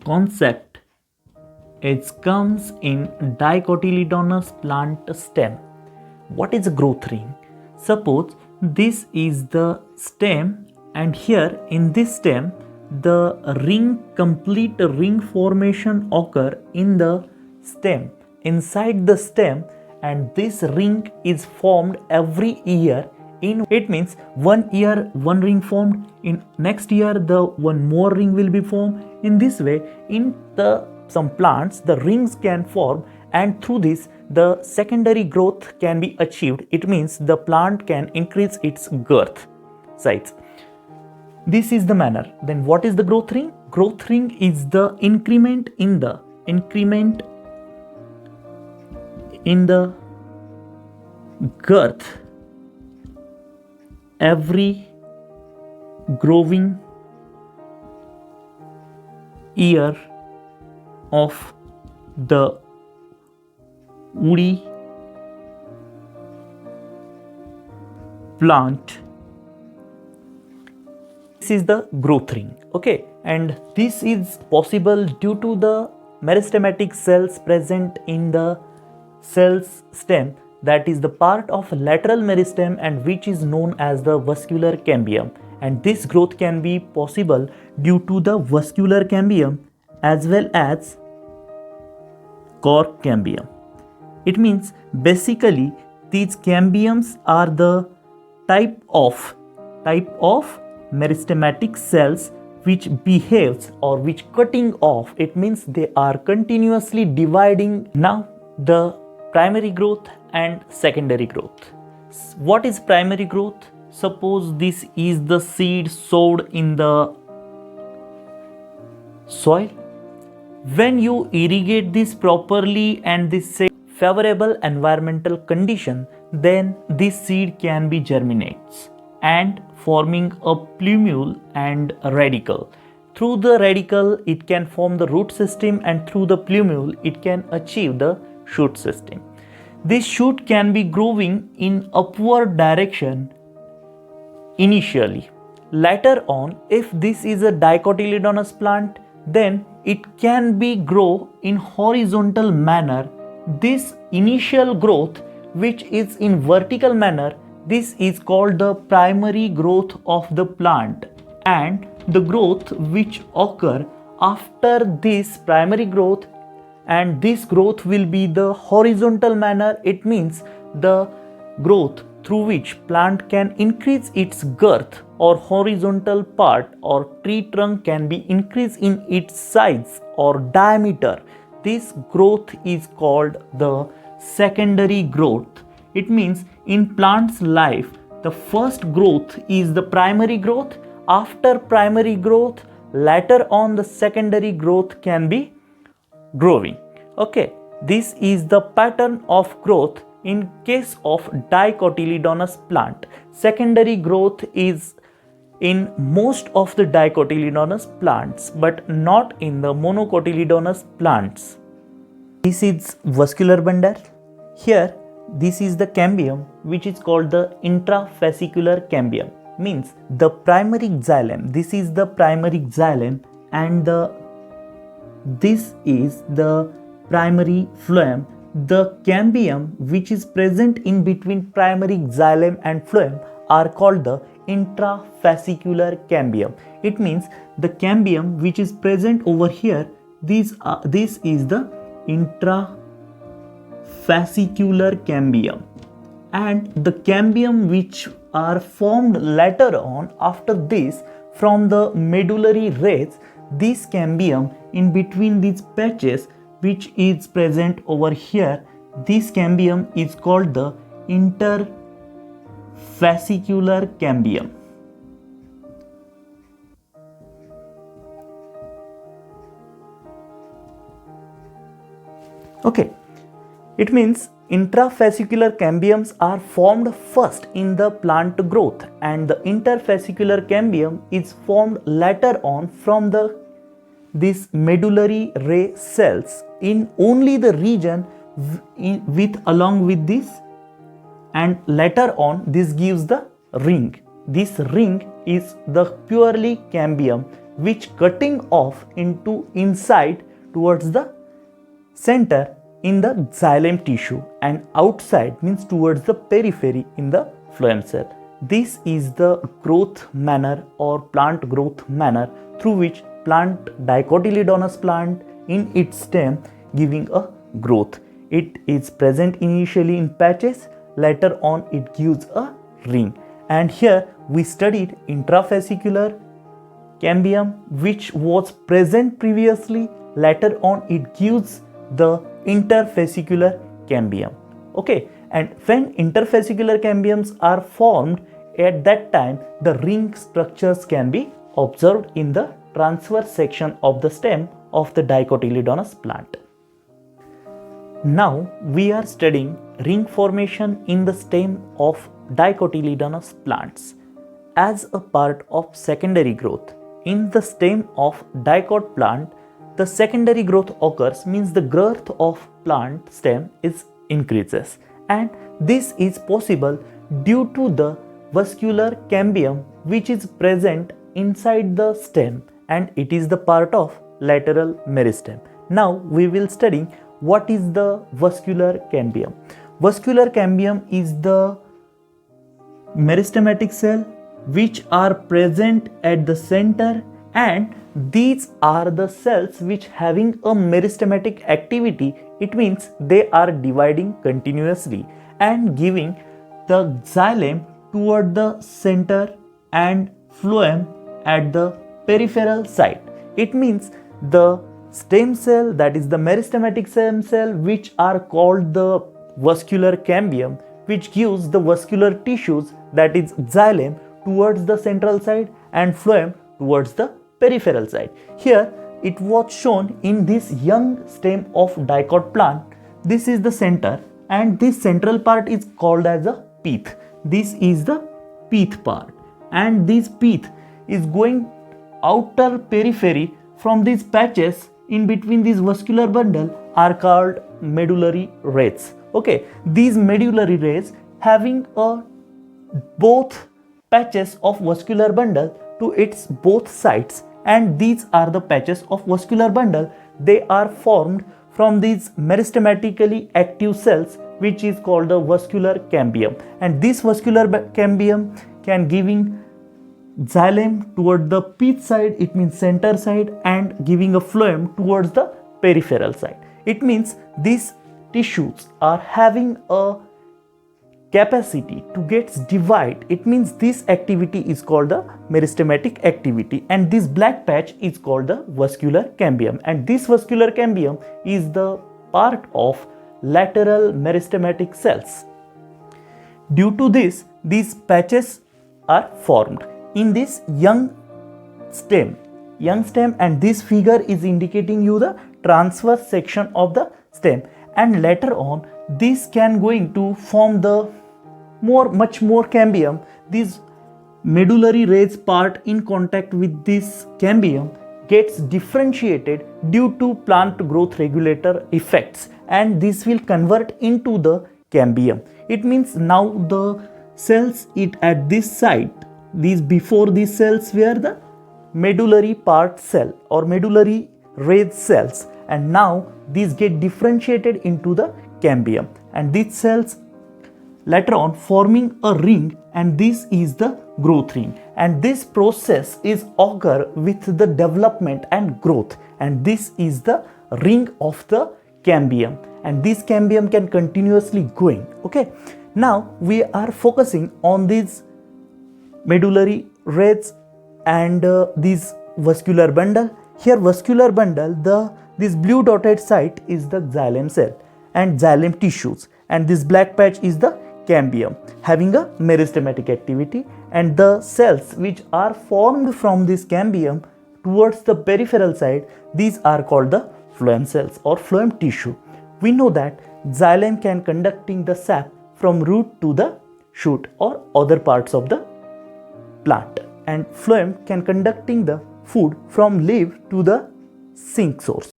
concept. It comes in dicotyledonous plant stem. What is a growth ring? Suppose this is the stem, and here in this stem the complete ring formation occur in the stem, inside the stem, and this ring is formed every year. It means 1 year one ring formed, in next year the one more ring will be formed. In this way, in the some plants the rings can form, and through this the secondary growth can be achieved. It means the plant can increase its girth size. This is the manner. Then what is the growth ring? Growth ring is the increment in the girth every growing year of the woody plant. This is the growth ring. Okay, and this is possible due to the meristematic cells present in the cell's stem, that is the part of lateral meristem, and which is known as the vascular cambium. And this growth can be possible due to the vascular cambium as well as cork cambium. It means basically these cambiums are the type of meristematic cells which behaves or which cutting off. It means they are continuously dividing. Now the primary growth and secondary growth. What is primary growth? Suppose this is the seed sowed in the soil. When you irrigate this properly and this favorable environmental condition, then this seed can be germinates and forming a plumule and a radicle. Through the radicle it can form the root system, and through the plumule it can achieve the shoot system. This shoot can be growing in upward direction initially. Later on, if this is a dicotyledonous plant, then it can be grow in horizontal manner. This initial growth which is in vertical manner, this is called the primary growth of the plant. And the growth which occur after this primary growth, and this growth will be the horizontal manner. It means the growth through which plant can increase its girth, or horizontal part or tree trunk can be increased in its size or diameter. This growth is called the secondary growth. It means in plant's life the first growth is the primary growth. After primary growth, later on the secondary growth can be growing. Okay, this is the pattern of growth in case of dicotyledonous plant. Secondary growth is in most of the dicotyledonous plants, but not in the monocotyledonous plants. This is vascular bundle. Here this is the cambium, which is called the intrafascicular cambium. Means the primary xylem. This is the primary xylem, and this is the primary phloem. The cambium which is present in between primary xylem and phloem are called the intrafascicular cambium. It means the cambium which is present over here, this is the intrafascicular cambium, and the cambium which are formed later on after this from the medullary rays, this cambium in between these patches which is present over here, this cambium is called the interfascicular cambium. Okay, it means intrafascicular cambiums are formed first in the plant growth, and the interfascicular cambium is formed later on from this medullary ray cells in only the region along with this, and later on this gives the ring. This ring is the purely cambium which cutting off into inside towards the center in the xylem tissue and outside means towards the periphery in the phloem cell. This is the growth manner or plant growth manner through which plant dicotyledonous plant in its stem giving a growth. It is present initially in patches, later on it gives a ring. And here we studied intrafascicular cambium which was present previously, later on it gives the interfascicular cambium. Okay, and when interfascicular cambiums are formed, at that time the ring structures can be observed in the transverse section of the stem of the dicotyledonous plant. Now we are studying ring formation in the stem of dicotyledonous plants as a part of secondary growth. In the stem of dicot plant, the secondary growth occurs, means the growth of plant stem is increases, and this is possible due to the vascular cambium which is present inside the stem, and it is the part of lateral meristem. Now we will study what is the vascular cambium. Vascular cambium is the meristematic cell which are present at the center, and these are the cells which having a meristematic activity. It means they are dividing continuously and giving the xylem toward the center and phloem at the peripheral side. It means the stem cell, that is the meristematic stem cell, which are called the vascular cambium, which gives the vascular tissues, that is xylem, towards the central side and phloem towards the peripheral side. Here it was shown in this young stem of dicot plant. This is the center, and this central part is called as a pith. This is the pith part, and this pith is going outer periphery from these patches in between these vascular bundle are called medullary rays. Okay, these medullary rays having a both patches of vascular bundle to its both sides, and these are the patches of vascular bundle. They are formed from these meristematically active cells which is called the vascular cambium, and this vascular cambium can giving xylem toward the pith side, it means center side, and giving a phloem towards the peripheral side. It means these tissues are having a capacity to get divide. It means this activity is called the meristematic activity, and this black patch is called the vascular cambium, and this vascular cambium is the part of lateral meristematic cells. Due to this, these patches are formed in this young stem, and this figure is indicating you the transverse section of the stem, and later on this can going to form the much more cambium. This medullary rays part in contact with this cambium gets differentiated due to plant growth regulator effects, and this will convert into the cambium. It means now the cells at this site, these before these cells were the medullary part cell or medullary ray cells, and now these get differentiated into the cambium, and these cells later on forming a ring, and this is the growth ring, and this process is occur with the development and growth, and this is the ring of the cambium, and this cambium can continuously going. Okay, now we are focusing on these medullary rays and this vascular bundle. Here vascular bundle, this blue dotted site is the xylem cell and xylem tissues, and this black patch is the cambium having a meristematic activity, and the cells which are formed from this cambium towards the peripheral side, these are called the phloem cells or phloem tissue. We know that xylem can conducting the sap from root to the shoot or other parts of the plant, and phloem can conducting the food from leaf to the sink source.